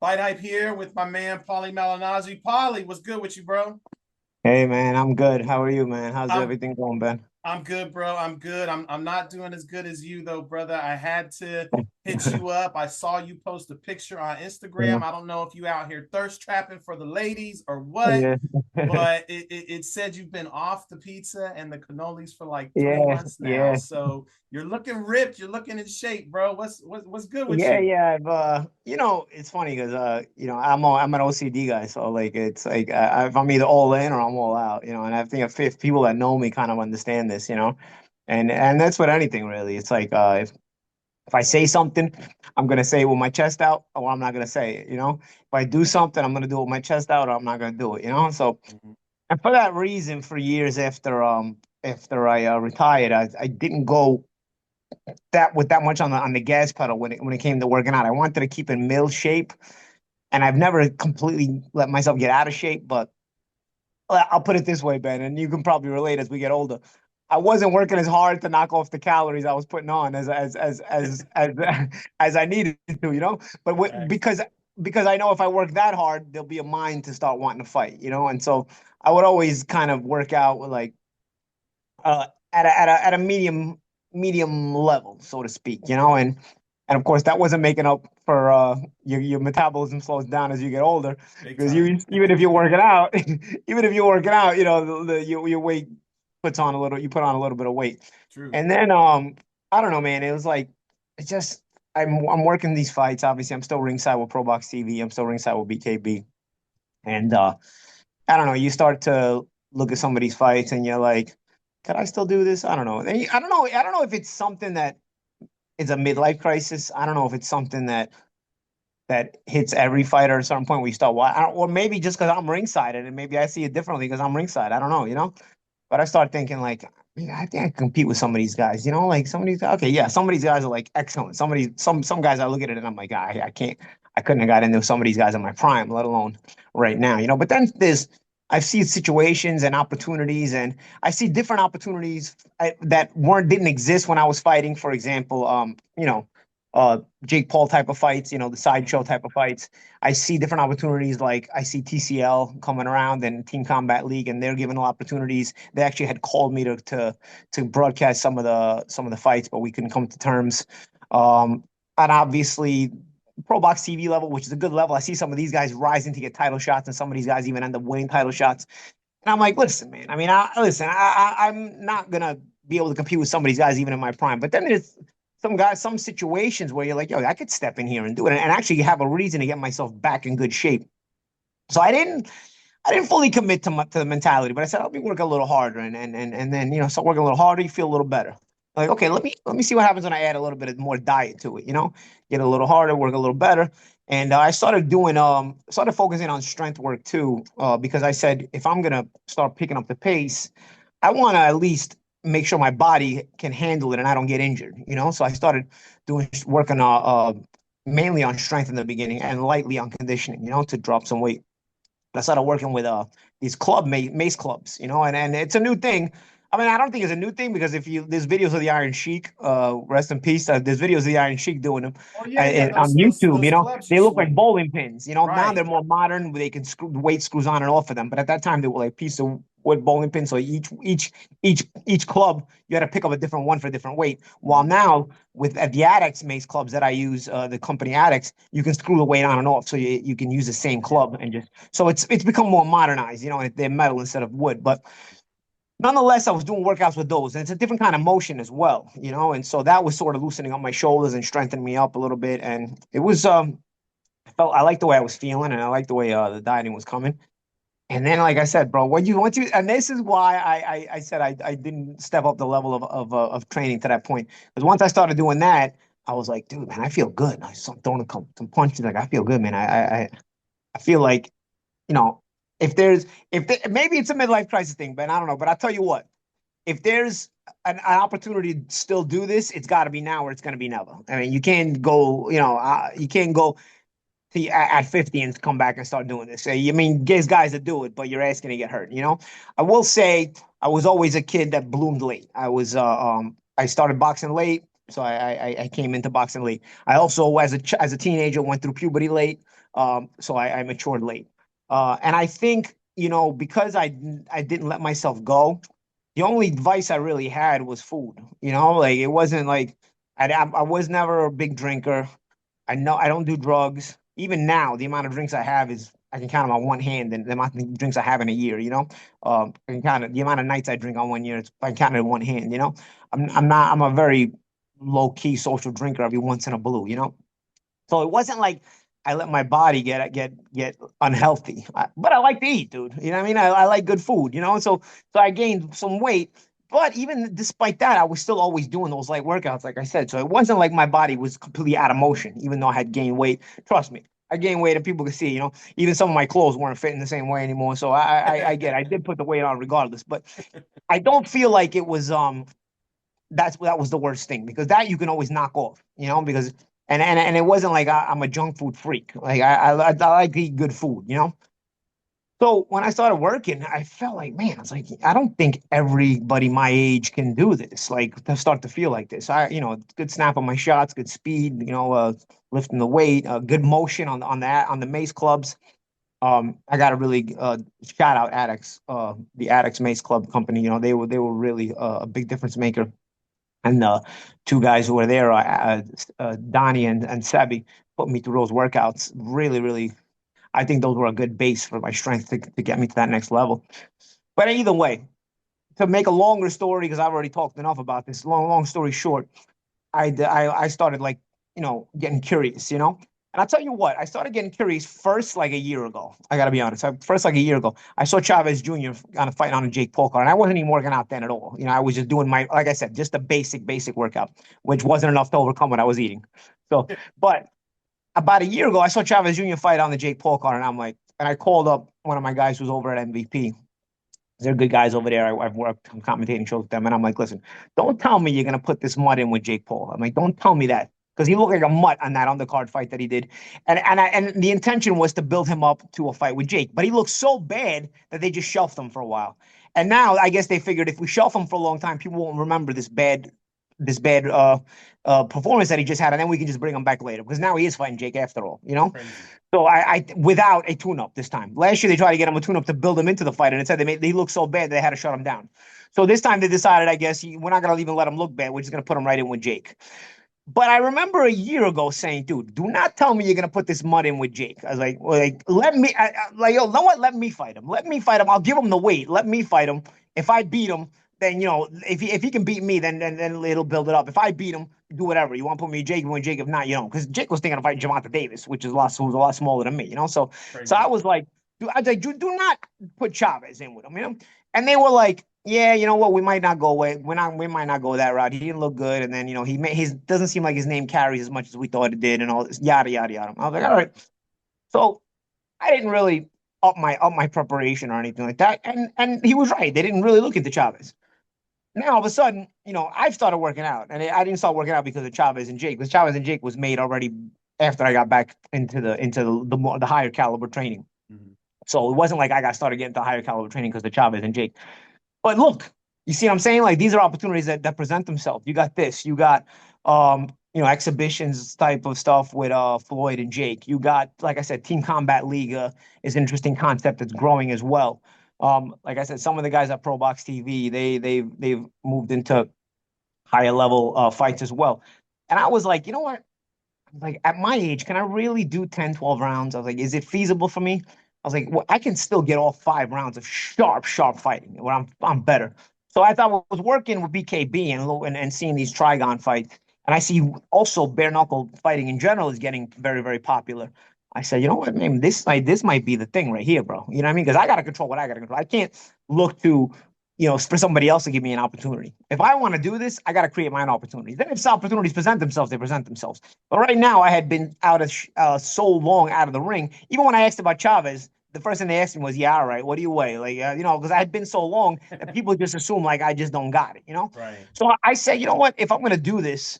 FightHype here with my man Paulie Malignaggi. Paulie, what's good with you, bro? Hey man, I'm good. How are you, man? How's I'm everything going, Ben? I'm good, bro. I'm good. I'm not doing as good as you though, brother. I had to hit you up. I saw you post a picture on Yeah, Instagram. I don't know if you out here thirst trapping for the ladies or what, yeah, but it said you've been off the pizza and the cannolis for like 3 yeah, months now. yeah, So you're looking ripped. You're looking in shape, bro. What's good with yeah, you? yeah. It's funny because I'm an OCD guy, so like it's like if I'm either all in or I'm all out, and I think if people that know me kind of understand this, and that's with anything really. It's like if I say something, I'm gonna say it with my chest out, or I'm not gonna say it. If I do something, I'm gonna do it with my chest out, or I'm not gonna do it. So. Mhm. And for that reason, for years after I retired, I didn't go that much on the gas pedal when it came to working out. I wanted to keep in mill shape, and I've never completely let myself get out of shape. But I'll put it this way, Ben, and you can probably relate as we get older. I wasn't working as hard to knock off the calories I was putting on as I needed to. But Facts. because I know if I work that hard, there'll be a mind to start wanting to fight. And so I would always kind of work out with like at a medium level, so to speak. And of course that wasn't making up for your metabolism slows down as you get older Big because time. you even if you're working out, even if you're working out, your weight puts on a little, you put on a little bit of weight. True. And then I don't know, man, it was like it's just I'm working these fights. Obviously, I'm still ringside with Pro Box TV. I'm still ringside with BKB. And I don't know, you start to look at some of these fights and you're like, could I still do this? I don't know. I don't know. I don't know if it's something that is a midlife crisis. I don't know if it's something that hits every fighter at a certain point where you start watching, or maybe just because I'm ringside and maybe I see it differently because I'm ringside. I don't know. But I start thinking like, yeah, I think I can compete with some of these guys. Like some of these. Okay, yeah, some of these guys are like excellent. Some guys I look at it and I'm like, I can't. I couldn't have got into some of these guys in my prime, let alone right now. But then I see situations and opportunities, and I see different opportunities that didn't exist when I was fighting. For example, Jake Paul type of fights, the sideshow Mhm. type of fights. I see different opportunities, like I see TCL coming around and Team Combat League, and they're giving opportunities. They actually had called me to broadcast some of the fights, but we couldn't come to terms. And obviously, Pro Box TV level, which is a good level. I see some of these guys rising to get title shots, and some of these guys even end up winning title shots. And I'm like, listen, man. I mean, I'm not gonna be able to compete with some of these guys even in my prime. But then there's some guys, some situations where you're like, yo, I could step in here and do it, and actually have a reason to get myself back in good shape. So I didn't fully commit to the mentality, but I said let me work a little harder, and then start working a little harder. You feel a little better. Like okay, let me see what happens when I add a little bit of more diet to it. Get a little harder, work a little better, and I started focusing on strength work too, because I said if I'm gonna start picking up the pace, I want to at least make sure my body can handle it and I don't get injured. So I started working mainly on strength in the beginning and lightly on conditioning, to drop some weight. I started working with these mace clubs, and it's a new thing. I mean, I don't think it's a new thing because if you there's videos of the Iron Sheik, rest in peace. There's videos of the Iron Sheik doing them Oh yeah, yeah. on Those those YouTube. those clubs you They look like swing. bowling pins. Now Right. they're more modern. They can screw the weight screws on and off of them. But at that time, they were like piece of wood bowling pins. So each club you had to pick up a different one for a different weight. While Mm. now with the Addicts mace clubs that I use, the company Addicts, you can screw the weight on and off, so you can use the same Yeah. club and just so it's become more modernized, and they're metal instead of wood. But nonetheless, I was doing workouts with those, and it's a different kind of motion as well. And so that was sort of loosening up my shoulders and strengthening me up a little bit. And it was I liked the way I was feeling, and I liked the way the dieting was coming. And then, like I said, bro, when you once you and this is why I said I didn't step up the level of training to that point, because once I started doing that, I was like, dude, man, I feel good. I started throwing some punches, like I feel good, man. I feel like you know, maybe it's a midlife crisis thing, but I don't know. But I'll tell you what, if there's an opportunity to still do this, it's got to be now or it's going to be never. I mean, you can't go at 50 and come back and start doing this. I mean, there's guys that do it, but you're asking to get hurt. I will say I was always a kid that bloomed late. I started boxing late. So I came into boxing late. I also, as a teenager, went through puberty late. So I matured late. And I think, because I didn't let myself go, the only vice I really had was food. Like it wasn't like I was never a big drinker. I know I don't do drugs. Even now, the amount of drinks I have is I can count them on one hand, and the amount of drinks I have in a year. I can count it. The amount of nights I drink on one year, I can count it in one hand. I'm not. I'm a very low key social drinker every once in a blue. So it wasn't like I let my body get unhealthy. But I like to eat, dude. You know what I mean? I like good food. So I gained some weight. But even despite that, I was still always doing those light workouts, like I said. So it wasn't like my body was completely out of motion, even though I had gained weight. Trust me, I gained weight, and people could see. Even some of my clothes weren't fitting the same way anymore. So I did put the weight on regardless. But I don't feel like it was that was the worst thing, because that you can always knock off, because and it wasn't like I'm a junk food freak. Like I like to eat good food. So when I started working, I felt like, man, I was like, I don't think everybody my age can do this. Like to start to feel like this. Good snap on my shots, good speed. Lifting the weight, good motion on the mace clubs. I got to really shout out Addicts, the Addicts Mace Club company. They were really a big difference maker. And the two guys who were there, Donnie and Sebi, put me through those workouts. Really, really, I think those were a good base for my strength to get me to that next level. But either way, to make a longer story, because I've already talked enough about this, long story short, I started, like, getting curious. And I'll tell you what, I started getting curious first like a year ago. I got to be honest. First, like a year ago, I saw Chavez Jr. on a fight on a Jake Paul card, and I wasn't even working out then at all. I was just doing like I said, just a basic workout, which wasn't enough to overcome what I was eating. So, but about a year ago, I saw Chavez Jr. fight on the Jake Paul card, and I called up one of my guys who's over at MVP. They're good guys over there. I've worked, I'm commentating shows with them, and I'm like, listen, don't tell me you're gonna put this mutt in with Jake Paul. I'm like, don't tell me that, because he looked like a mutt on that undercard fight that he did, and the intention was to build him up to a fight with Jake, but he looked so bad that they just shelved him for a while, and now I guess they figured if we shelf him for a long time, people won't remember this bad performance that he just had, and then we can just bring him back later, because now he is fighting Jake after all. Crazy. So I without a tune-up this time. Last year they tried to get him a tune-up to build him into the fight, and instead they looked so bad they had to shut him down. So this time they decided, I guess, we're not gonna even let him look bad. We're just gonna put him right in with Jake. But I remember a year ago saying, dude, do not tell me you're gonna put this mud in with Jake. I was like, let me, like, yo, know what? Let me fight him. Let me fight him. I'll give him the weight. Let me fight him. If I beat him, then if he can beat me, then it'll build it up. If I beat him, do whatever you want. Put me with Jake, with Jake. If not, because Jake was thinking of fighting Javante Davis, who's a lot smaller than me. So Crazy. I was like, do not put Chavez in with him. And they were like, yeah, you know what? We might not go away. We might not go that route. He didn't look good, and then his doesn't seem like his name carries as much as we thought it did, and all this yada yada yada. I was like, all right. So I didn't really up my preparation or anything like that, and he was right. They didn't really look into Chavez. Now all of a sudden, I've started working out, and I didn't start working out because of Chavez and Jake. Because Chavez and Jake was made already after I got back into the higher caliber training. Mhm. So it wasn't like I got started getting to higher caliber training because of Chavez and Jake. But look, you see what I'm saying? Like, these are opportunities that present themselves. You got this. You got exhibitions type of stuff with Floyd and Jake. You got, like I said, Team Combat League is an interesting concept that's growing as well. Like I said, some of the guys at Pro Box TV, they've moved into higher level fights as well. And I was like, you know what? Like, at my age, can I really do 10, 12 rounds? I was like, is it feasible for me? I was like, well, I can still get all 5 rounds of sharp fighting where I'm better. So I thought I was working with BKB and seeing these Trigon fights. And I see also bare knuckle fighting in general is getting very, very popular. I said, you know what, man, this might be the thing right here, bro. You know what I mean? Because I gotta control what I gotta control. I can't look to for somebody else to give me an opportunity. If I want to do this, I got to create my own opportunities. Then if opportunities present themselves, they present themselves. But right now, I had been out of so long out of the ring. Even when I asked about Chavez, the first thing they asked me was, "Yeah, all right, what do you weigh?" Like, because I had been so long that people just assume like I just don't got it. Right. So I said, you know what? If I'm gonna do this,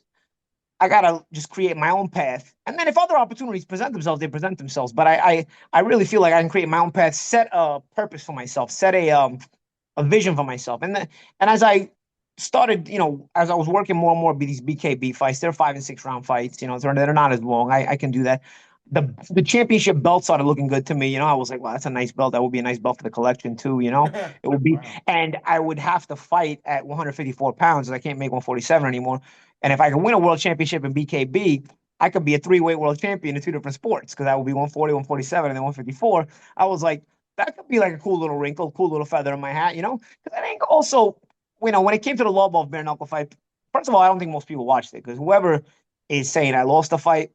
I gotta just create my own path. And then if other opportunities present themselves, they present themselves. But I really feel like I can create my own path, set a purpose for myself, set a vision for myself. And as I started, as I was working more and more these BKB fights, they're 5 and 6 round fights, they're not as long. I can do that. The championship belt started looking good to me. I was like, wow, that's a nice belt. That would be a nice belt for the collection too. It would be, Wow. and I would have to fight at 154 pounds. I can't make 147 anymore. And if I could win a world championship in BKB, I could be a three-weight world champion in two different sports because that would be 140, 147, and then 154. I was like, that could be like a cool little wrinkle, cool little feather in my hat, Because I think also, when it came to the law ball bare knuckle fight, first of all, I don't think most people watched it because whoever is saying I lost the fight,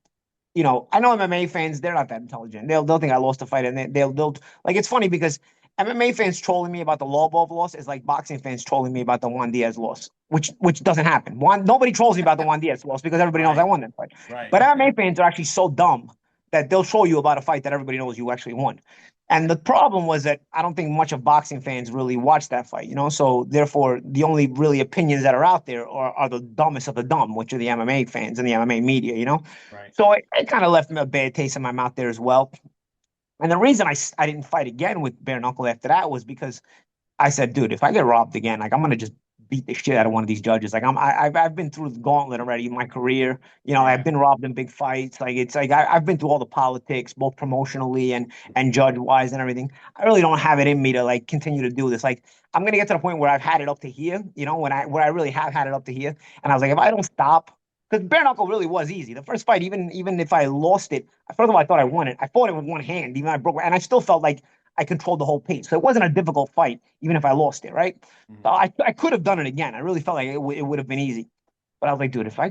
I know MMA fans, they're not that intelligent. They'll think I lost the fight, and they'll like, it's funny because MMA fans trolling me about the law ball loss is like boxing fans trolling me about the Juan Diaz loss, which doesn't happen. Nobody trolls me about the Juan Diaz loss because everybody knows I Right. won that fight. Right. But MMA fans are actually so dumb that they'll troll you about a fight that everybody knows you actually won. And the problem was that I don't think much of boxing fans really watch that fight, So therefore, the only really opinions that are out there are the dumbest of the dumb, which are the MMA fans and the MMA media. Right. So it kind of left me a bad taste in my mouth there as well. And the reason I didn't fight again with bare knuckle after that was because I said, dude, if I get robbed again, like I'm gonna just beat the shit out of one of these judges. Like I've been through the gauntlet already in my career. I've Yeah. been robbed in big fights. Like it's like I've been through all the politics, both promotionally and judge wise and everything. I really don't have it in me to like continue to do this. Like I'm gonna get to the point where I've had it up to here. Where I really have had it up to here. And I was like, if I don't stop. Because bare knuckle really was easy. The first fight, even if I lost it, first of all, I thought I won it. I fought it with one hand, even I broke, and I still felt like I controlled the whole pace. So it wasn't a difficult fight, even if I lost it, right? So Mhm. I could have done it again. I really felt like it would have been easy. But I was like, dude, if I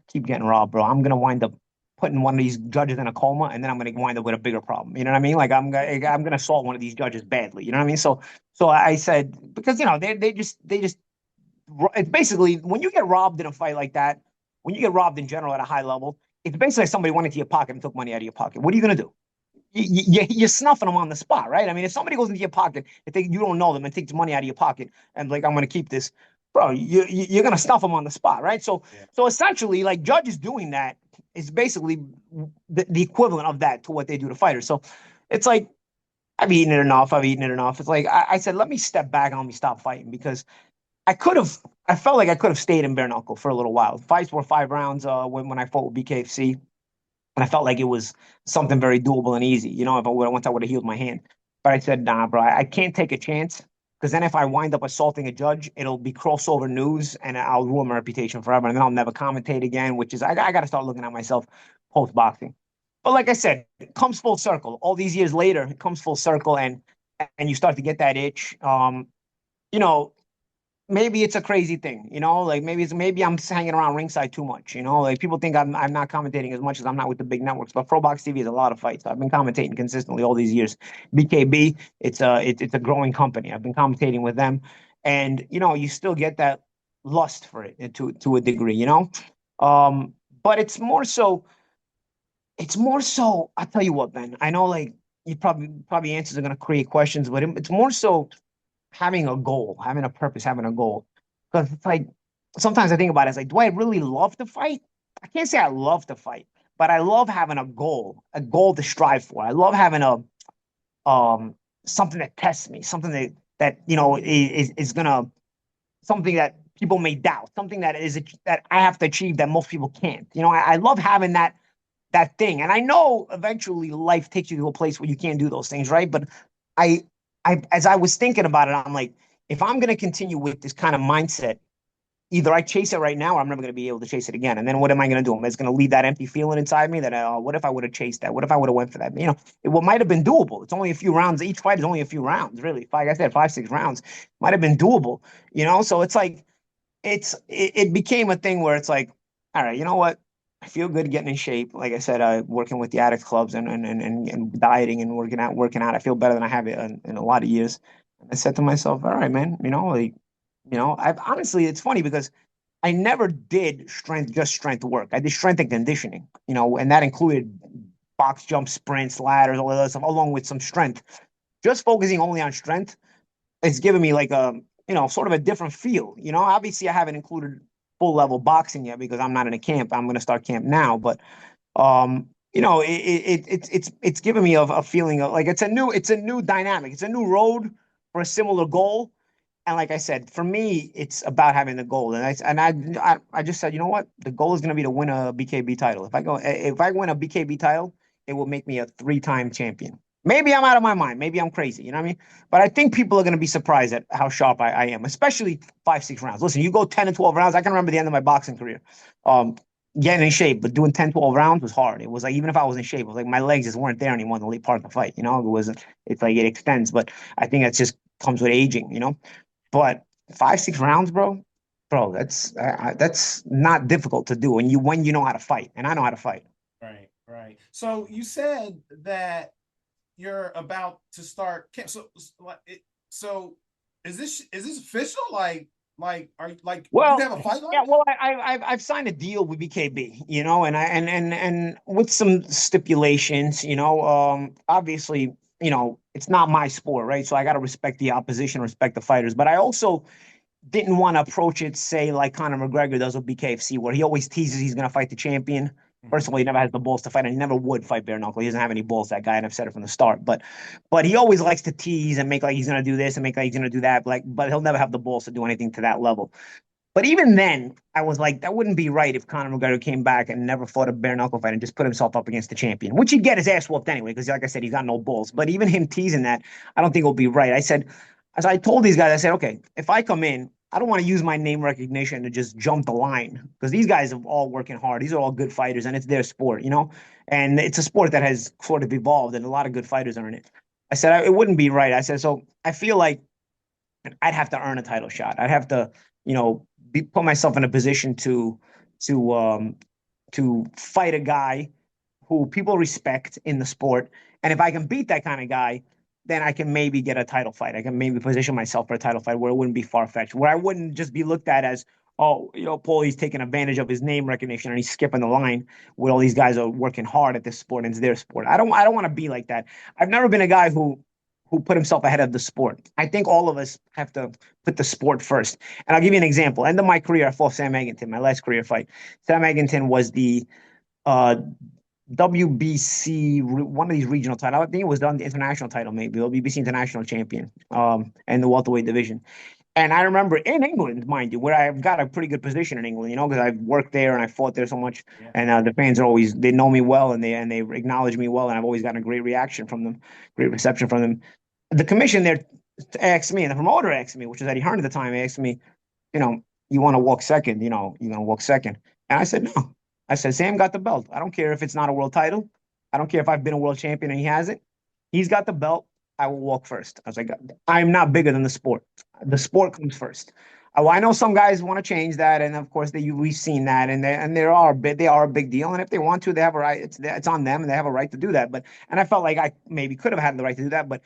keep getting robbed, bro, I'm gonna wind up putting one of these judges in a coma, and then I'm gonna wind up with a bigger problem. You know what I mean? Like I'm gonna assault one of these judges badly. You know what I mean? So I said because they just it's basically when you get robbed in a fight like that, when you get robbed in general at a high level, it's basically like somebody went into your pocket and took money out of your pocket. What are you gonna do? You're snuffing them on the spot, right? I mean, if somebody goes into your pocket, if you don't know them and takes money out of your pocket and like, I'm going to keep this, bro, you're going to snuff them on the spot, right? So, Yeah. so essentially, like judges doing that is basically the equivalent of that to what they do to fighters. So it's like, I've eaten it enough. I've eaten it enough. It's like, I said, let me step back and let me stop fighting because I felt like I could have stayed in bare knuckle for a little while. Fights were 5 rounds when I fought with BKFC. And I felt like it was something very doable and easy, if once I would have healed my hand. But I said, nah, bro, I can't take a chance because then if I wind up assaulting a judge, it'll be crossover news and I'll ruin my reputation forever. And then I'll never commentate again, which is, I got to start looking at myself post boxing. But like I said, it comes full circle. All these years later, it comes full circle and you start to get that itch. You know, maybe it's a crazy thing, like maybe I'm just hanging around ringside too much, like people think I'm not commentating as much as I'm not with the big networks, but Pro Box TV is a lot of fights. I've been commentating consistently all these years. BKB, it's a growing company. I've been commentating with them, and you still get that lust for it to a degree, but it's more so. I'll tell you what, Ben. I know, like you probably answers are going to create questions, but it's more so having a goal, having a purpose, having a goal. Because it's like sometimes I think about it, it's like, do I really love to fight? I can't say I love to fight, but I love having a goal to strive for. I love having a something that tests me, something that is gonna something that people may doubt, something that I have to achieve that most people can't. I love having that thing. And I know eventually life takes you to a place where you can't do those things, right? But I, as I was thinking about it, I'm like, if I'm going to continue with this kind of mindset, either I chase it right now or I'm never going to be able to chase it again. And then what am I going to do? I'm just going to leave that empty feeling inside me that, what if I would have chased that? What if I would have went for that? What might have been doable. It's only a few rounds. Each fight is only a few rounds, really. Like I said, 5, 6 rounds might have been doable, So it's like, it became a thing where it's like, all right, you know what? I feel good getting in shape. Like I said, working with the addict clubs and dieting and working out. I feel better than I have in a lot of years. And I said to myself, all right, man, I've honestly, it's funny because I never did just strength work. I did strength and conditioning, and that included box jump, sprints, ladders, all of that stuff, along with some strength. Just focusing only on strength, it's given me like a sort of a different feel. Obviously I haven't included full level boxing yet because I'm not in a camp. I'm going to start camp now, but it's given me a feeling of like it's a new dynamic. It's a new road for a similar goal, And like I said, for me, it's about having the goal. And I just said, you know what? The goal is going to be to win a BKB title. If I win a BKB title, it will make me a three-time champion. Maybe I'm out of my mind. Maybe I'm crazy. You know what I mean? But I think people are going to be surprised at how sharp I am, especially 5, 6 rounds. Listen, you go 10 and 12 rounds. I can remember the end of my boxing career. Um, Getting in shape, but doing 10, 12 rounds was hard. It was like, even if I was in shape, it was like my legs just weren't there anymore in the late part of the fight. It's like it extends, but I think that's just comes with aging. But 5, 6 rounds, bro, that's not difficult to do. And when you know how to fight, and I know how to fight. Right, right. So you said that you're about to start camp. So is this official? Like are you like you Well, have a fight yeah, lined well, up? I've signed a deal with BKB, and and with some stipulations, obviously, it's not my sport, right? So I got to respect the opposition, respect the fighters, but I also didn't want to approach it, say, like Conor McGregor does with BKFC, where he always teases he's going to fight the champion. First of all, he never has the balls to fight, and he never would fight bare knuckle. He doesn't have any balls, that guy, and I've said it from the start. But he always likes to tease and make like he's going to do this and make like he's going to do that. But he'll never have the balls to do anything to that level. But even then, I was like, that wouldn't be right if Conor McGregor came back and never fought a bare knuckle fight and just put himself up against the champion, which he'd get his ass whooped anyway, because like I said, he's got no balls. But even him teasing that, I don't think it will be right. As I told these guys, I said, okay, if I come in, I don't want to use my name recognition to just jump the line, because these guys are all working hard. These are all good fighters, and it's their sport. And it's a sport that has sort of evolved, and a lot of good fighters are in it. I said, it wouldn't be right. I said, so I feel like I'd have to earn a title shot. I'd have to, put myself in a position to to fight a guy who people respect in the sport. And if I can beat that kind of guy, then I can maybe get a title fight. I can maybe position myself for a title fight where it wouldn't be far fetched, where I wouldn't just be looked at as, oh, Paulie's taking advantage of his name recognition and he's skipping the line, where all these guys are working hard at this sport and it's their sport. I don't want to be like that. I've never been a guy who put himself ahead of the sport. I think all of us have to put the sport first. And I'll give you an example. End of my career, I fought Sam Eggington, my last career fight. Sam Eggington was the uh, WBC, one of these regional titles. I think it was the international title, maybe, the WBC international champion, and the welterweight division. And I remember in England, mind you, where I've got a pretty good position in England, because I've worked there and I fought there so much, Yeah. and the fans are always, they know me well, and they acknowledge me well, and I've always gotten a great reaction from them, great reception from them. The commission there asked me, and the promoter asked me, which was Eddie Hearn at the time, asked me, you want to walk second, you're going to walk second. And I said, no. I said, Sam got the belt. I don't care if it's not a world title. I don't care if I've been a world champion and he hasn't. He's got the belt. I will walk first. I was like, I'm not bigger than the sport. The sport comes first. I know some guys want to change that, and of course we've seen that, and they are a big deal. And if they want to, they have a right. It's on them, and they have a right to do that. And I felt like I maybe could have had the right to do that, but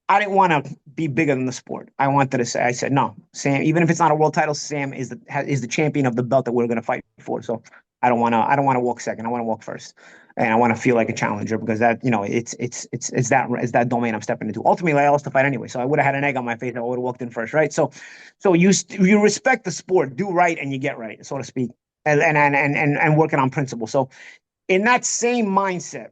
I didn't want to be bigger than the sport. I wanted to say, I said, no, Sam, even if it's not a world title, Sam is the champion of the belt that we're going to fight for. So I don't want to walk second. I want to walk first, and I want to feel like a challenger, because that, it's that domain I'm stepping into. Ultimately, I lost the fight anyway, so I would have had an egg on my face. I would have walked in first, right? So you respect the sport, do right, and you get right, so to speak, and working on principle. So in that same mindset,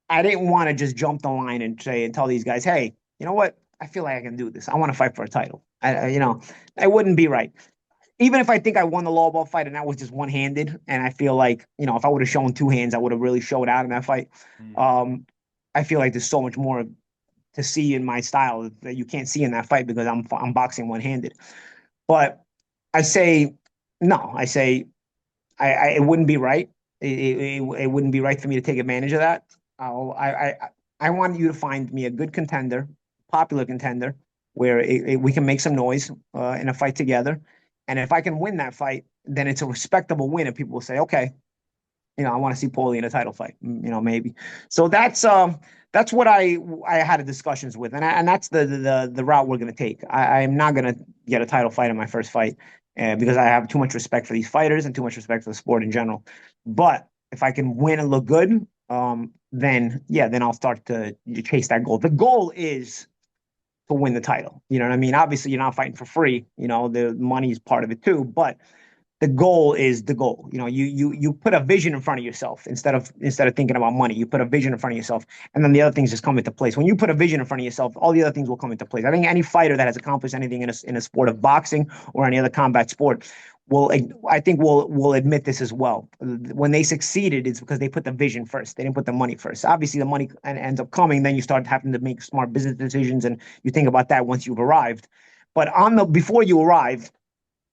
I didn't want to just jump the line and say and tell these guys, hey, you know what? I feel like I can do this. I want to fight for a title. I wouldn't be right. Even if I think I won the law ball fight and that was just one handed, and I feel like, if I would have shown two hands, I would have really showed out in that fight. Mm. I feel like there's so much more to see in my style that you can't see in that fight, because I'm boxing one handed. But I say no. I say it wouldn't be right. It wouldn't be right for me to take advantage of that. I want you to find me a good contender, popular contender, where we can make some noise in a fight together. And if I can win that fight, then it's a respectable win, and people will say, okay, I want to see Paulie in a title fight, maybe. So that's what I had discussions with, and that's the route we're going to take. I'm not going to get a title fight in my first fight, because I have too much respect for these fighters and too much respect for the sport in general. But if I can win and look good, then I'll start to chase that goal. The goal is to win the title. You know what I mean? Obviously, you're not fighting for free. The money is part of it too, but the goal is the goal. You put a vision in front of yourself instead of thinking about money. You put a vision in front of yourself, and then the other things just come into place. When you put a vision in front of yourself, all the other things will come into place. I think any fighter that has accomplished anything in a sport of boxing or any other combat sport will, I think, will admit this as well. When they succeeded, it's because they put the vision first. They didn't put the money first. Obviously, the money ends up coming. Then you start having to make smart business decisions, and you think about that once you've arrived. But before you arrive,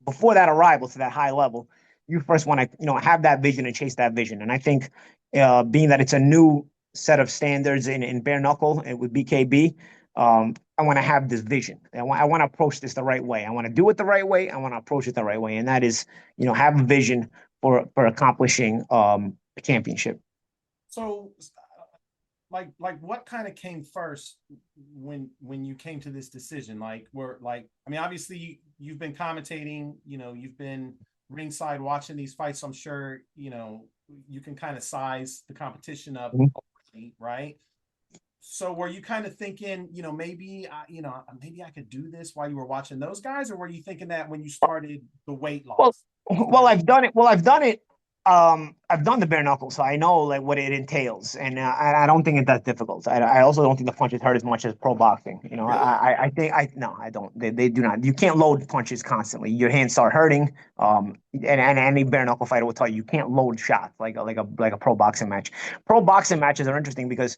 before that arrival to that high level, you first want to, have that vision and chase that vision. And I think, being that it's a new set of standards in bare knuckle and with BKB, I want to have this vision. I want to approach this the right way. I want to do it the right way. I want to approach it the right way, and that is, have a vision for accomplishing a championship. So, like what kind of came first when you came to this decision? I mean, obviously you've been commentating, you've been ringside watching these fights, so I'm sure you can kind of size the competition up, right? So were you kind of thinking, maybe I could do this while you were watching those guys, or were you thinking that when you started the weight Well, loss? well, I've done it. Well, I've done it. I've done the bare knuckle, so I know like what it entails, and I don't think it's that difficult. I also don't think the punches hurt as much as pro boxing. Really? I think no, I don't. They do not. You can't load punches constantly. Your hands start hurting. And any bare knuckle fighter will tell you can't load shots like a pro boxing match. Pro boxing matches are interesting because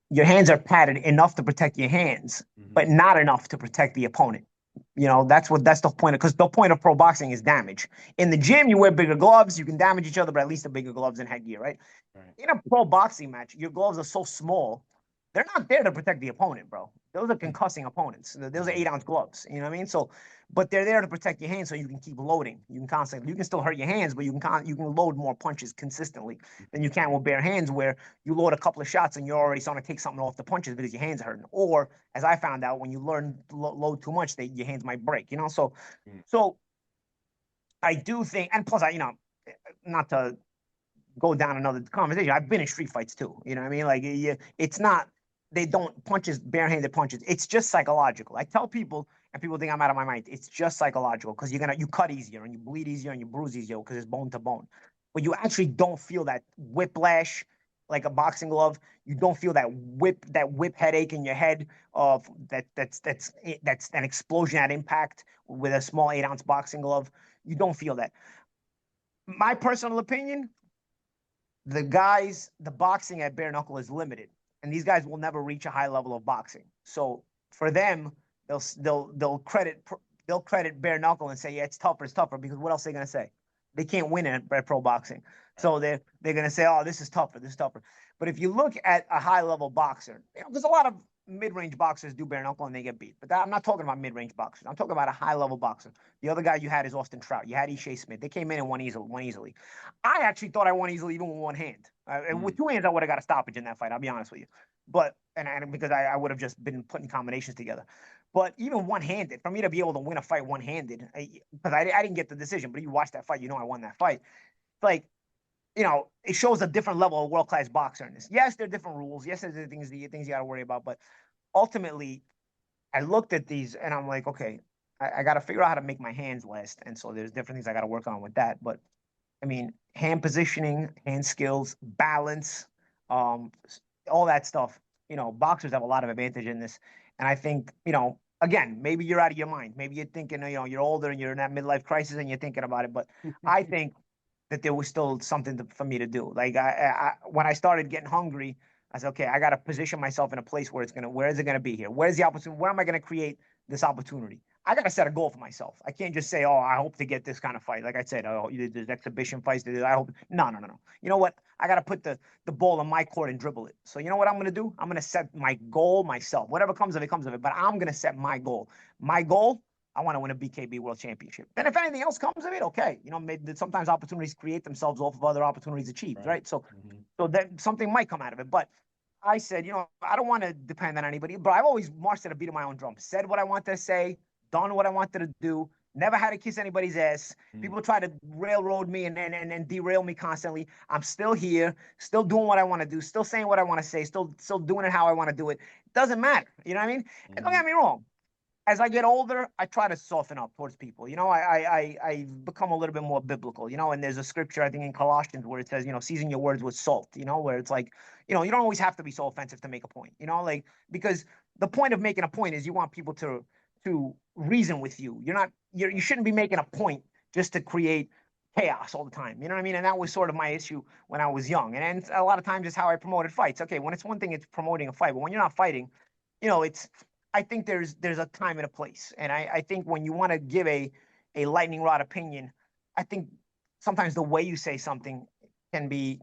your hands are padded enough to protect your hands, but not enough to protect the opponent. That's the point, because the point of pro boxing is damage. In the gym, you wear bigger gloves, you can damage each other, but at least the bigger gloves and headgear, right? Right. In a pro boxing match, your gloves are so small, they're not there to protect the opponent, bro. Those are concussing opponents. Those are 8 ounce gloves. You know what I mean? So, but they're there to protect your hands, so you can keep loading. You can still hurt your hands, but you can load more punches consistently than you can with bare hands, where you load a couple of shots and you're already starting to take something off the punches because your hands are hurting. Or, as I found out, when you learn load too much, your hands might break. So I do think, and plus, not to go down another conversation. I've been in street fights too. You know what I mean? Like, it's not, they don't punches, barehanded punches. It's just psychological. I tell people, and people think I'm out of my mind. It's just psychological, because you cut easier and you bleed easier and you bruise easier because it's bone to bone. But you actually don't feel that whiplash like a boxing glove. You don't feel that whip headache in your head of that's an explosion at impact with a small 8 ounce boxing glove. You don't feel that. My personal opinion, the boxing at bare knuckle is limited, and these guys will never reach a high level of boxing. So for them, they'll credit bare knuckle and say, yeah, it's tougher, because what else are they gonna say? They can't win at pro boxing, so they're gonna say, oh, this is tougher, this is tougher. But if you look at a high level boxer, there's a lot of mid-range boxers do bare knuckle and they get beat. But I'm not talking about mid-range boxers. I'm talking about a high level boxer. The other guy you had is Austin Trout. You had Ishe Smith. They came in and won easily. I actually thought I won easily even with one hand. And with two hands, I would have got a stoppage in that fight. I'll be honest with you. But and because I would have just been putting combinations together. But even one-handed, for me to be able to win a fight one-handed, because I didn't get the decision, but you watch that fight, I won that fight. Like, it shows a different level of world-class boxer in this. Yes, there are different rules. Yes, there's things you got to worry about. But ultimately, I looked at these and I'm like, okay, I got to figure out how to make my hands last. And so there's different things I got to work on with that. But I mean, hand positioning, hand skills, balance, um, all that stuff. Boxers have a lot of advantage in this. And I think, again, maybe you're out of your mind. Maybe you're thinking, you're older and you're in that midlife crisis and you're thinking about it. But I think that there was still something for me to do. Like, when I started getting hungry, I said, okay, I got to position myself in a place where where is it going to be here? Where's the opportunity? Where am I going to create this opportunity? I got to set a goal for myself. I can't just say, oh, I hope to get this kind of fight. Like I said, oh, there's exhibition fights. I hope. No, no, no, no. You know what? I got to put the ball in my court and dribble it. So you know what I'm going to do? I'm going to set my goal myself. Whatever comes of it, comes of it. But I'm going to set my goal. My goal, I want to win a BKB World Championship. And if anything else comes of it, okay. Maybe sometimes opportunities create themselves off of other opportunities achieved, right? So, so that something might come out of it. But I said, I don't want to depend on anybody. But I've always marched at a beat of my own drum. Said what I wanted to say, done what I wanted to do. Never had to kiss anybody's ass. People try to railroad me and derail me constantly. I'm still here, still doing what I want to do, still saying what I want to say, still doing it how I want to do it. It doesn't matter. You know what I mean? And don't get me wrong. as I get older, I try to soften up towards people. I've become a little bit more biblical, and there's a scripture, I think in Colossians, where it says, season your words with salt, where it's like, you don't always have to be so offensive to make a point, like, because the point of making a point is you want people to reason with you. You shouldn't be making a point just to create chaos all the time. You know what I mean? And that was sort of my issue when I was young. And a lot of times it's how I promoted fights. Okay, when it's one thing, it's promoting a fight, but when you're not fighting, it's I think there's a time and a place. And I think when you want to give a lightning rod opinion, I think sometimes the way you say something can be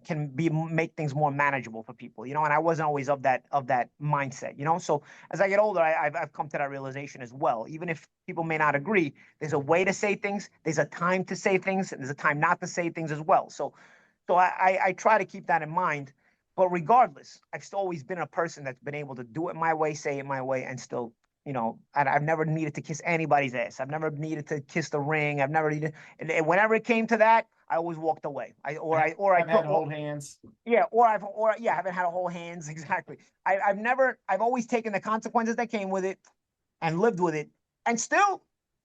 make things more manageable for people, and I wasn't always of that mindset, so as I get older, I've come to that realization as well. Even if people may not agree, there's a way to say things, there's a time to say things, and there's a time not to say things as well. So I try to keep that in mind. But regardless, I've still always been a person that's been able to do it my way, say it my way, and still, I've never needed to kiss anybody's ass. I've never needed to kiss the ring. I've never needed, and whenever it came to that, I always walked away. I've had hold hands. Yeah, I haven't had a whole hands. Exactly. I've always taken the consequences that came with it and lived with it, and still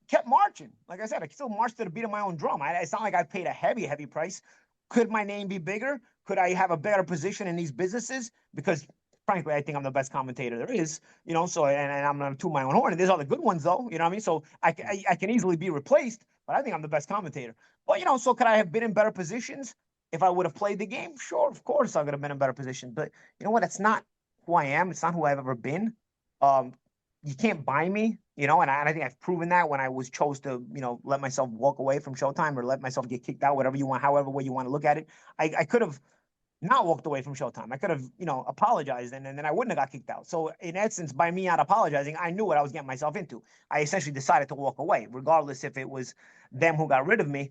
kept marching. Like I said, I still marched to the beat of my own drum. It's not like I paid a heavy price. Could my name be bigger? Could I have a better position in these businesses? Because frankly, I think I'm the best commentator there is, so, and I'm going to toot my own horn. And there's other good ones though, you know what I mean? So I can easily be replaced, but I think I'm the best commentator. But, so could I have been in better positions if I would have played the game? Sure, of course I could have been in better position. But you know what? It's not who I am. It's not who I've ever been. You can't buy me, and I think I've proven that when I was chose to, let myself walk away from Showtime or let myself get kicked out, whatever you want, however way you want to look at it. I could have not walked away from Showtime. I could have, apologized, and then I wouldn't have got kicked out. So in essence, by me not apologizing, I knew what I was getting myself into. I essentially decided to walk away, regardless if it was them who got rid of me.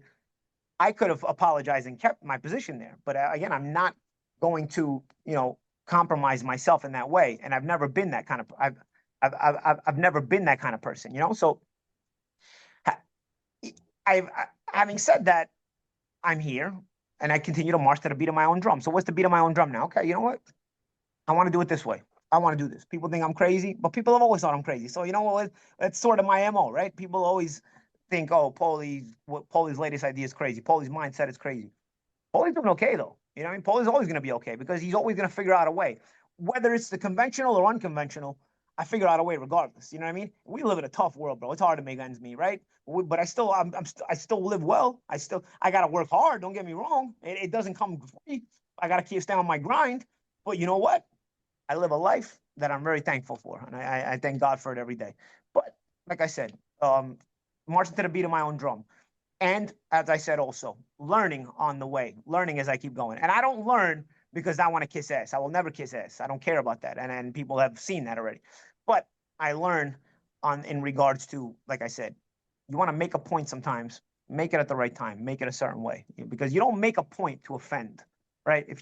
I could have apologized and kept my position there. But again, I'm not going to, compromise myself in that way. And I've never been that kind of, I've never been that kind of person, So having said that, I'm here and I continue to march to the beat of my own drum. So what's the beat of my own drum now? Okay, you know what? I want to do it this way. I want to do this. People think I'm crazy, but people have always thought I'm crazy. So you know what? That's sort of my MO, right? People always think, oh, Paulie's latest idea is crazy. Paulie's mindset is crazy. Paulie's doing okay though. You know what I mean? Paulie's always going to be okay because he's always going to figure out a way. Whether it's the conventional or unconventional, I figure out a way regardless. You know what I mean? We live in a tough world, bro. It's hard to make ends meet, right? But I still live well. I got to work hard. Don't get me wrong. It doesn't come free. I got to keep staying on my grind. But you know what? I live a life that I'm very thankful for, and I thank God for it every day. But like I said, marching to the beat of my own drum. And as I said, also learning on the way, learning as I keep going. And I don't learn because I want to kiss ass. I will never kiss ass. I don't care about that. And people have seen that already. But I learn in regards to, like I said, you want to make a point sometimes, make it at the right time, make it a certain way. Because you don't make a point to offend, right? If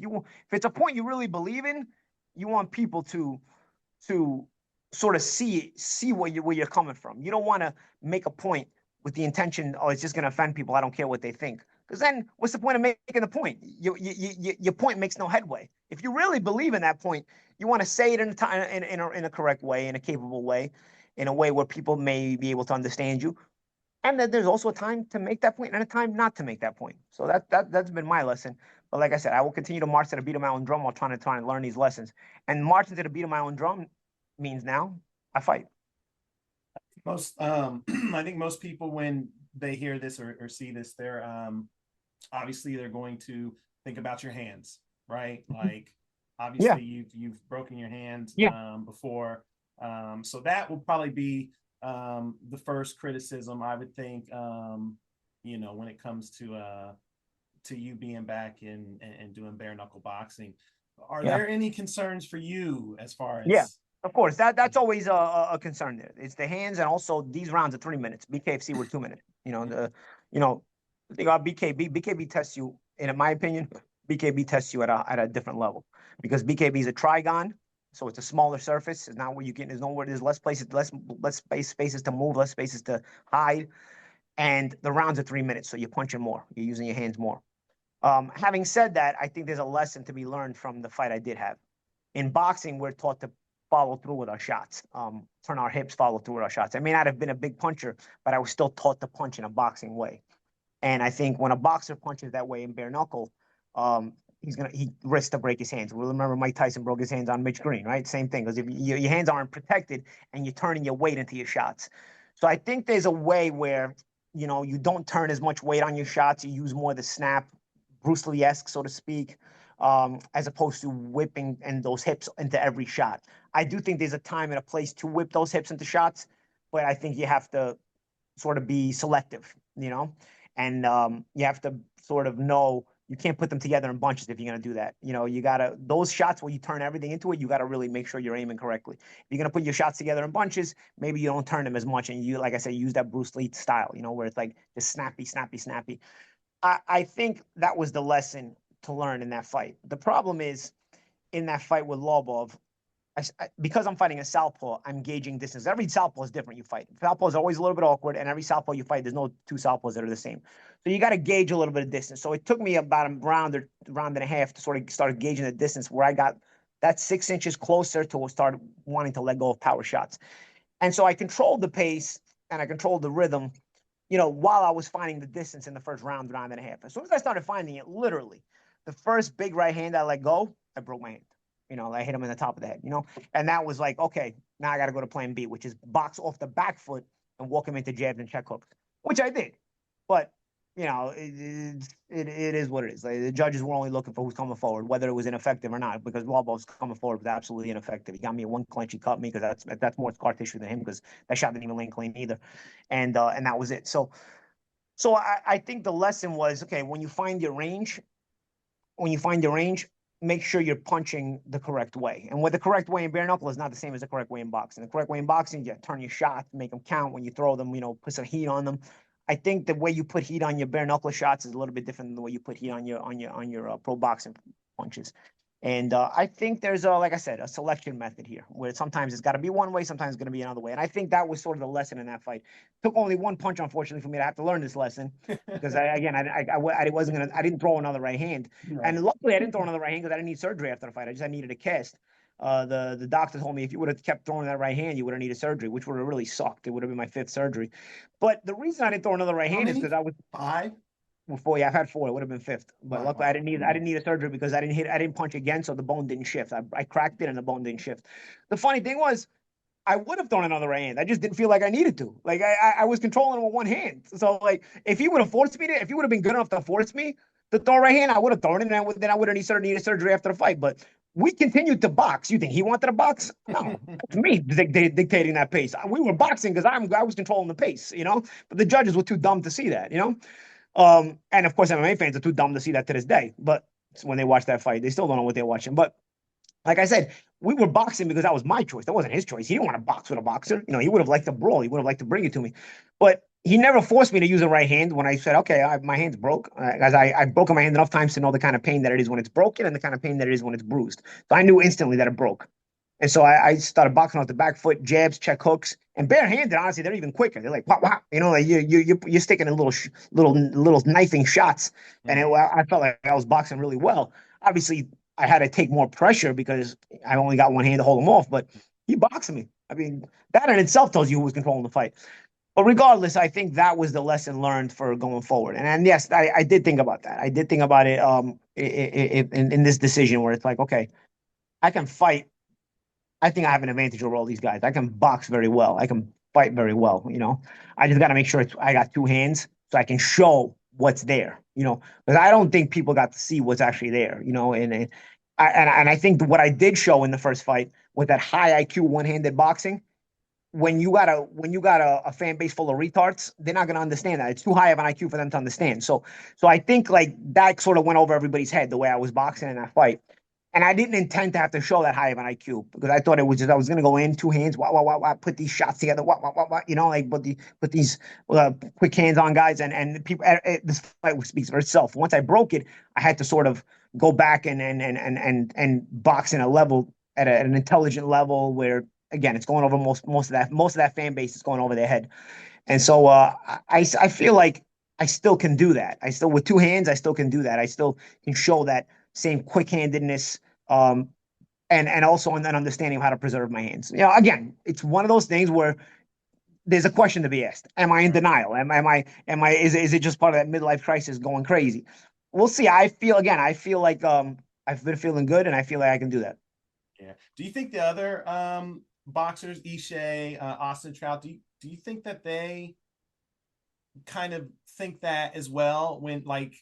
it's a point you really believe in, you want people to sort of see where you're coming from. You don't want to make a point with the intention, oh, it's just going to offend people. I don't care what they think. Because then what's the point of making the point? Your point makes no headway. If you really believe in that point, you want to say it in a correct way, in a capable way, in a way where people may be able to understand you. And then there's also a time to make that point and a time not to make that point. So that's been my lesson. But like I said, I will continue to march to the beat of my own drum while trying to learn these lessons. And marching to the beat of my own drum means now I fight. I think most people, when they hear this or see this, they're obviously they're going to think about your hands, right? Like obviously you've broken your hand before. So that will probably be the first criticism, I would think, when it comes to you being back and doing bare knuckle boxing. Are there any concerns for you as far as of course, that's always a concern there. It's the hands, and also these rounds are 3 minutes. BKFC were 2 minutes. The thing about BKB tests you, in my opinion, BKB tests you at a different level because BKB is a trigon, so it's a smaller surface. It's not where you get. There's less places, less spaces to move, less spaces to hide, and the rounds are 3 minutes, so you're punching more. You're using your hands more. Having said that, I think there's a lesson to be learned from the fight I did have. In boxing, we're taught to follow through with our shots, turn our hips, follow through with our shots. I may not have been a big puncher, but I was still taught to punch in a boxing way. And I think when a boxer punches that way in bare knuckle, he risks to break his hands. We'll remember Mike Tyson broke his hands on Mitch Green, right? Same thing, because if your hands aren't protected and you're turning your weight into your shots. So I think there's a way where, you don't turn as much weight on your shots. You use more the snap, Bruce Lee-esque, so to speak, as opposed to whipping and those hips into every shot. I do think there's a time and a place to whip those hips into shots, but I think you have to sort of be selective, and you have to sort of know you can't put them together in bunches if you're going to do that. You got to, those shots where you turn everything into it, you got to really make sure you're aiming correctly. If you're going to put your shots together in bunches, maybe you don't turn them as much. And you, like I said, use that Bruce Lee style, where it's like just snappy, snappy, snappy. I think that was the lesson to learn in that fight. The problem is in that fight with Lobov, because I'm fighting a southpaw, I'm gauging distance. Every southpaw is different. You fight. Southpaw is always a little bit awkward, and every southpaw you fight, there's no two southpaws that are the same. So you got to gauge a little bit of distance. So it took me about a round or round and a half to sort of start gauging the distance where I got that 6 inches closer to start wanting to let go of power shots. And so I controlled the pace and I controlled the rhythm, while I was finding the distance in the first round, round and a half. As soon as I started finding it, literally, the first big right hand I let go, I broke my hand. I hit him in the top of the head, and that was like, okay, now I got to go to plan B, which is box off the back foot and walk him into jabs and check hooks, which I did. But, it is what it is. Like, the judges were only looking for who's coming forward, whether it was ineffective or not, because Lobov's coming forward was absolutely ineffective. He got me a one clinch, he cut me, because that's more scar tissue than him, because that shot didn't even lane clean either. And that was it. So I think the lesson was, okay, when you find your range, make sure you're punching the correct way. And what the correct way in bare knuckle is not the same as the correct way in boxing. The correct way in boxing, you turn your shots, make them count when you throw them, put some heat on them. I think the way you put heat on your bare knuckle shots is a little bit different than the way you put heat on your pro boxing punches. And I think there's like I said, a selection method here where sometimes it's got to be one way, sometimes it's going to be another way. And I think that was sort of the lesson in that fight. It took only one punch, unfortunately, for me to have to learn this lesson, because I didn't throw another right hand. Right. And luckily I didn't throw another right hand because I didn't need surgery after the fight. I needed a cast. The doctor told me if you would have kept throwing that right hand, you would have needed surgery, which would have really sucked. It would have been my 5th surgery. But the reason I didn't throw another right hand is because I was 5. Well, 4, yeah, I've had 4. It would have been 5th, but luckily I didn't need a surgery because I didn't punch again, so the bone didn't shift. I cracked it and the bone didn't shift. The funny thing was, I would have thrown another right hand. I just didn't feel like I needed to. Like I was controlling him with one hand. So like if he would have forced me to, if he would have been good enough to force me to throw right hand, I would have thrown it, and then I would have needed surgery after the fight. But we continued to box. You think he wanted to box? No, it's me dictating that pace. We were boxing because I was controlling the pace, But the judges were too dumb to see that, And of course, MMA fans are too dumb to see that to this day. But when they watch that fight, they still don't know what they're watching. But like I said, we were boxing because that was my choice. That wasn't his choice. He didn't want to box with a boxer. He would have liked to brawl. He would have liked to bring it to me. But he never forced me to use a right hand when I said, okay, my hand's broke. As I've broken my hand enough times to know the kind of pain that it is when it's broken and the kind of pain that it is when it's bruised. So I knew instantly that it broke. And so I started boxing off the back foot, jabs, check hooks, and barehanded. Honestly, they're even quicker. They're like, wow, like you're sticking in little knifing shots, and I felt like I was boxing really well. Obviously, I had to take more pressure because I only got one hand to hold him off. But he boxed me. I mean, that in itself tells you who was controlling the fight. But regardless, I think that was the lesson learned for going forward. And yes, I did think about that. I did think about it in this decision where it's like, okay, I can fight. I think I have an advantage over all these guys. I can box very well. I can fight very well. I just got to make sure I got 2 hands so I can show what's there. Because I don't think people got to see what's actually there. And I think what I did show in the first fight with that high IQ one-handed boxing. When you got a fan base full of retards, they're not going to understand that. It's too high of an IQ for them to understand. So I think like that sort of went over everybody's head the way I was boxing in that fight. And I didn't intend to have to show that high of an IQ because I thought it was just I was going to go in 2 hands, put these shots together, like put these quick hands on guys, and people. This fight speaks for itself. Once I broke it, I had to sort of go back and box in a level at an intelligent level where again it's going over most of that fan base is going over their head, and so I feel like I still can do that. I still with 2 hands I still can do that. I still can show that same quick-handedness, and and also an understanding of how to preserve my hands. Again, it's one of those things where there's a question to be asked. Am I in denial? Is it just part of that midlife crisis going crazy? We'll see. I feel like I've been feeling good and I feel like I can do that. Yeah. Do you think the other boxers, Ishe, Austin Trout, do you think that they kind of think that as well when like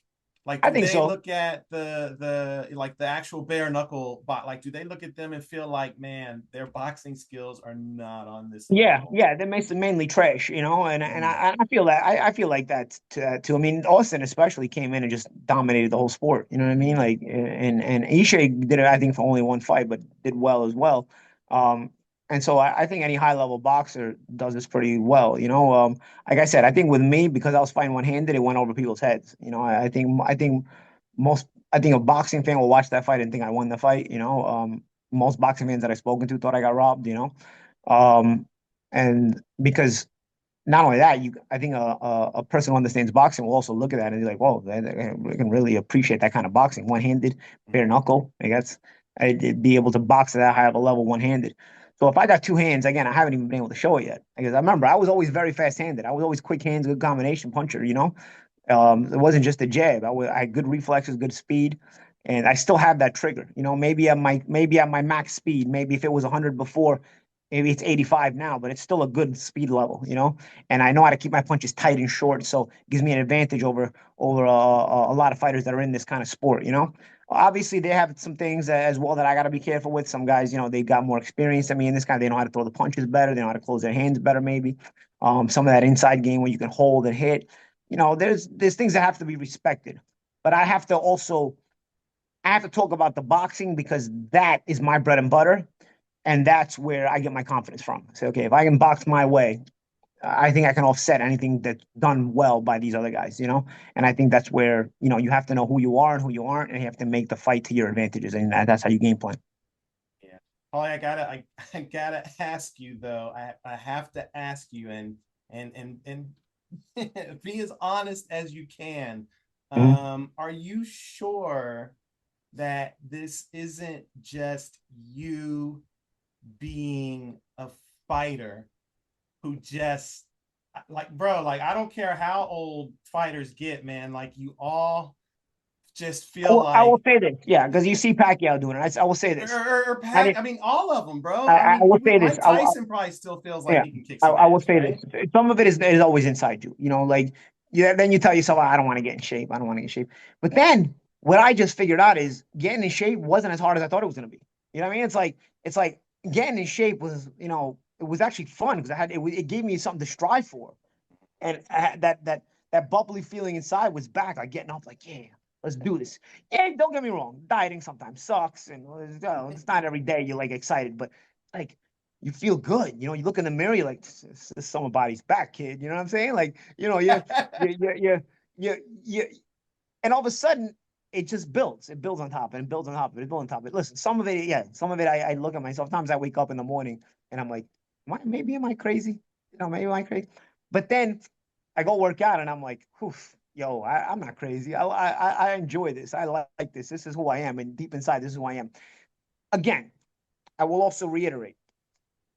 I do think they so. look at the like the actual bare knuckle bot, like do they look at them and feel like, man, their boxing skills are not on this Yeah, level? yeah, they're mainly trash, and Mm, I feel that I feel like that too. I mean, Austin especially came in and just dominated the whole sport. You know what I mean? mm, Like, and Ishe did it, I think, for only one fight, but did well as well. Um, and so I think any high level boxer does this pretty well. Like I said, I think with me because I was fighting one handed, it went over people's heads. I think a boxing fan will watch that fight and think I won the fight. Most boxing fans that I've spoken to thought I got robbed. Um, and because not only that, I think a person who understands boxing will also look at that and be like, "Whoa, they can really appreciate that kind of boxing, one-handed, bare mm. knuckle. I guess I'd be able to box at that high of a level one-handed." So if I got two hands, again, I haven't even been able to show it yet. Because I remember I was always very fast-handed. I was always quick hands, good combination puncher. It wasn't just a jab. I had good reflexes, good speed, and I still have that trigger. Maybe at my max speed. Maybe if it was 100 before, maybe it's 85 now, but it's still a good speed level. And I know how to keep my punches tight and short, so it gives me an advantage over a lot of fighters that are in this kind of sport. Obviously they have some things as well that I got to be careful with. Some guys, they got more experience than me in this kind. They know how to throw the punches better. They know how to close their hands better, maybe. Some of that inside game where you can hold and hit. There's things that have to be respected, but I have to talk about the boxing because that is my bread and butter, and that's where I get my confidence from. Say, okay, if I can box my way, I think I can offset anything that's done well by these other guys. And I think that's where you have to know who you are and who you aren't, and you have to make the fight to your advantages, and that's how you game plan. Yeah. Holly, I gotta ask you though. I have to ask you and be as honest as you can. Mhm. Are you sure that this isn't just you being a fighter who just like, bro, like I don't care how old fighters get, man, like you all just I feel will, I will like say this, yeah, because you see Pacquiao doing it. I will say or, this. or, or I Pac, didn't. I mean all of them, bro. I I mean will say even this. Mike Tyson probably still feels like Yeah, he can kick some I will ass, say this. right? Some of it is always inside you. Like then you tell yourself, I don't want to get in shape. I don't want to get in shape. But then what I just figured out is getting in shape wasn't as hard as I thought it was going to be. You know what I mean? It's like getting in shape was, it was actually fun because it gave me something to strive for, and that bubbly feeling inside was back. Like getting up, like, yeah, let's do this. Yeah, don't get me wrong, dieting sometimes sucks, and it's not every day you're like excited, but like you feel good. You look in the mirror, you're like, this summer body's back, kid. You know what I'm saying? Like, you, and all of a sudden it just builds. It builds on top and it builds on top of it. It builds on top of it. Listen, some of it, yeah, some of it, I look at myself. Sometimes I wake up in the morning and I'm like, am I crazy? Maybe am I crazy? But then I go work out and I'm like, oof, yo, I'm not crazy. I enjoy this. I like this. This is who I am. And deep inside, this is who I am. Again, I will also reiterate,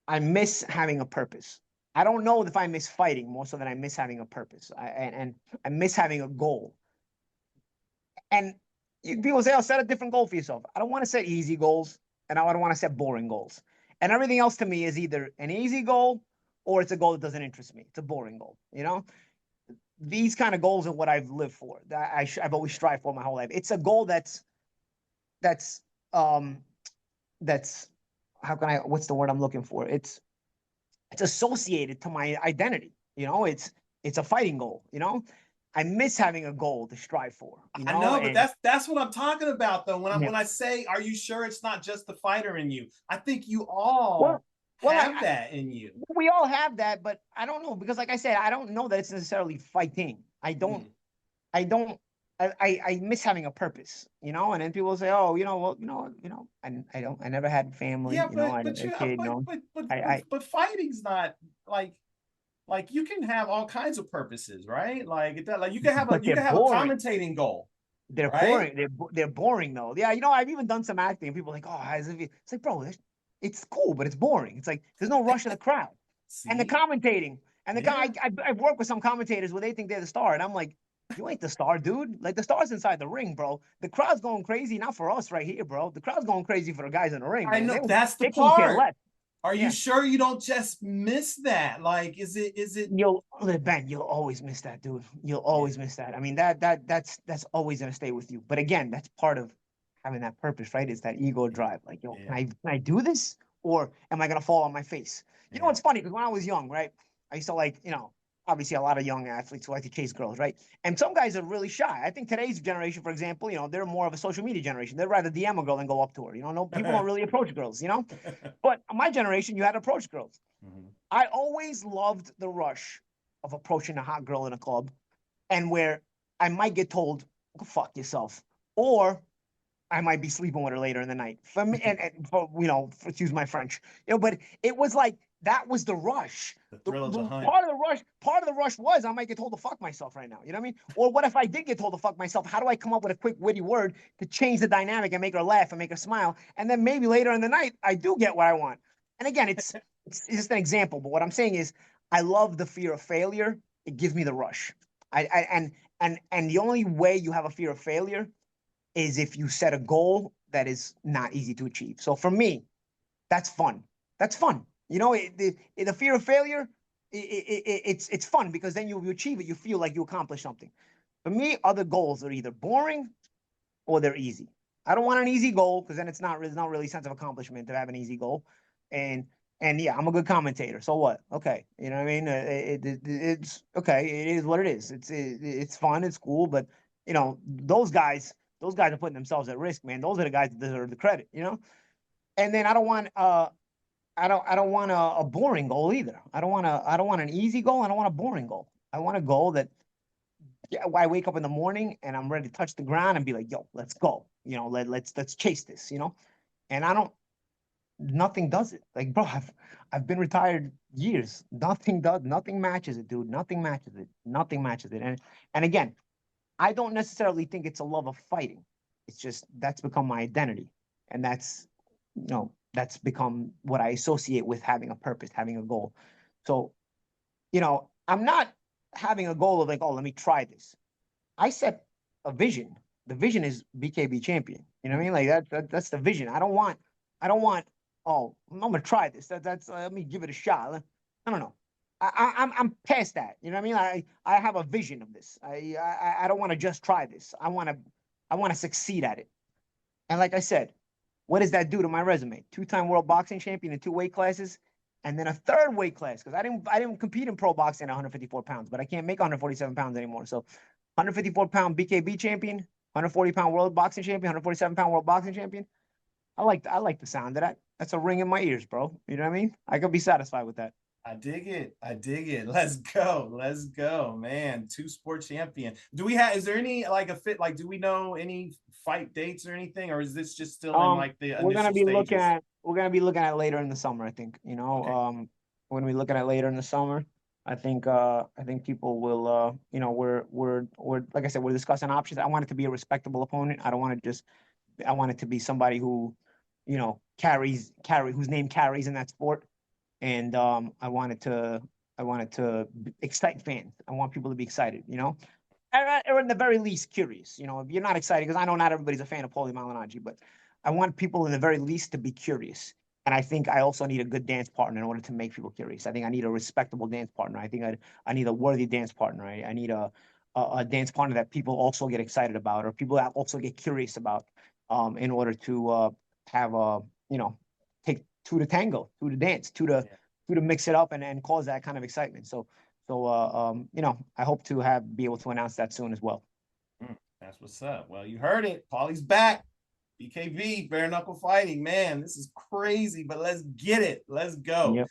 I miss having a purpose. I don't know if I miss fighting more so than I miss having a purpose. And I miss having a goal. And people say, "Oh, set a different goal for yourself." I don't want to set easy goals, and I don't want to set boring goals. And everything else to me is either an easy goal or it's a goal that doesn't interest me. It's a boring goal. These kind of goals are what I've lived for. That I've always strived for my whole life. It's a goal that's um that's how can I what's the word I'm looking for? It's associated to my identity. It's a fighting goal. I miss having a goal to strive for. I know, but And that's what I'm talking about though. yeah. When I say, are you sure it's not just the fighter in you? I think you Well, all well, have that in you. we all have that, but I don't know because, like I said, I don't know that it's necessarily fighting. Mm. I don't, I miss having a purpose, and then people say, oh, well, I never had family, Yeah, I but didn't a you kid, I, I, but fighting's not like you can have all kinds of purposes, right? Like you can have but you they're can have a boring. commentating goal. They're right? boring. They're boring though. Yeah, you know, I've even done some acting, and people are like, oh, as if it's like, bro, it's cool, but it's boring. It's like there's no rush of the crowd and the See, commentating and the yeah, I've worked with some commentators where they think they're the star, and I'm like, you ain't the star, dude. Like the star's inside the ring, bro. The crowd's going crazy, not for us right here, bro. The crowd's going crazy for the guys in the ring, I man. know that's the They couldn't care part. less. Are you Yeah. sure you don't just miss that? Like, is it? Ben, you'll always miss that, dude. You'll Yeah, always miss that. I mean, that's always gonna stay with you. But again, that's part of having that purpose, right? Is that ego yeah, drive. Like, yo, yeah, can I do this? Or am I gonna fall on my face? You know yeah. what's funny? Because when I was young, right? I used to like, obviously a lot of young athletes who like to chase girls, right? And some guys are really shy. I think today's generation, for example, they're more of a social media generation. They'd rather DM a girl than go up to her. No, people don't really approach girls. But my generation, you had to approach girls. Mhm. I always loved the rush of approaching a hot girl in a club and where I might get told, go fuck yourself. Or I might be sleeping with her later in the night. For me, and for, excuse my French, but it was like that was the rush. The The, thrill of the the hunt. part of the rush was I might get told to fuck myself right now. You know what I mean? Or what if I did get told to fuck myself? How do I come up with a quick witty word to change the dynamic and make her laugh and make her smile? And then maybe later in the night I do get what I want. And again, it's just an example, but what I'm saying is I love the fear of failure. It gives me the rush. And the only way you have a fear of failure is if you set a goal that is not easy to achieve. So for me, that's fun. That's fun. The fear of failure, it's fun because then you achieve it. You feel like you accomplished something. For me, other goals are either boring or they're easy. I don't want an easy goal because then there's not really a sense of accomplishment to have an easy goal. And and yeah, I'm a good commentator. So what? Okay, you know what I mean? It's okay. It is what it is. It's fun. It's cool. But those guys are putting themselves at risk, man. Those are the guys that deserve the credit. And then I don't want a boring goal either. I don't want an easy goal. I don't want a boring goal. I want a goal that I wake up in the morning and I'm ready to touch the ground and be like, yo, let's go. Let's chase this. And nothing does it. Like, bro, I've been retired years. Nothing matches it, dude. Nothing matches it. Nothing matches it. And again, I don't necessarily think it's a love of fighting. It's just that's become my identity. And that's become what I associate with having a purpose, having a goal. So, I'm not having a goal of like, oh, let me try this. I set a vision. The vision is BKB champion. You know what I mean? Like that's the vision. I don't want. Oh, I'm gonna try this. That's let me give it a shot. I don't know. I'm past that. You know what I mean? I have a vision of this. I don't want to just try this. I want to succeed at it. And like I said, what does that do to my resume? Two-time world boxing champion in two weight classes, and then a third weight class because I didn't compete in pro boxing at 154 pounds, but I can't make 147 pounds anymore. So 154-pound BKB champion, 140-pound world boxing champion, 147-pound world boxing champion. I like the sound of that. That's a ring in my ears, bro. You know what I mean? I could be satisfied with that. I dig it. I dig it. Let's go. Let's go, man. Two sport champion. Do we have? Is there any like a fit? Like, do we know any fight dates or anything, or is this just still in like the We're gonna initial be looking stages? at we're gonna be looking at later in the summer. I think. Okay. When we looking at later in the summer, I think people will. We're like I said, we're discussing options. I want it to be a respectable opponent. I don't want to just. I want it to be somebody who, whose name carries in that sport, and I wanted to excite fans. I want people to be excited. Or in the very least curious. If you're not excited, because I know not everybody's a fan of Paulie Malignaggi, but I want people in the very least to be curious. And I think I also need a good dance partner in order to make people curious. I think I need a respectable dance partner. I think I need a worthy dance partner. I need a dance partner that people also get excited about, or people that also get curious about, in order to have take two to tango, two to dance, Yeah. two to mix it up and cause that kind of excitement. So, I hope to be able to announce that soon as well. That's what's up. Well, you heard it. Paulie's back. BKV, bare knuckle fighting. Man, this is crazy, but let's get it. Let's go. Yep.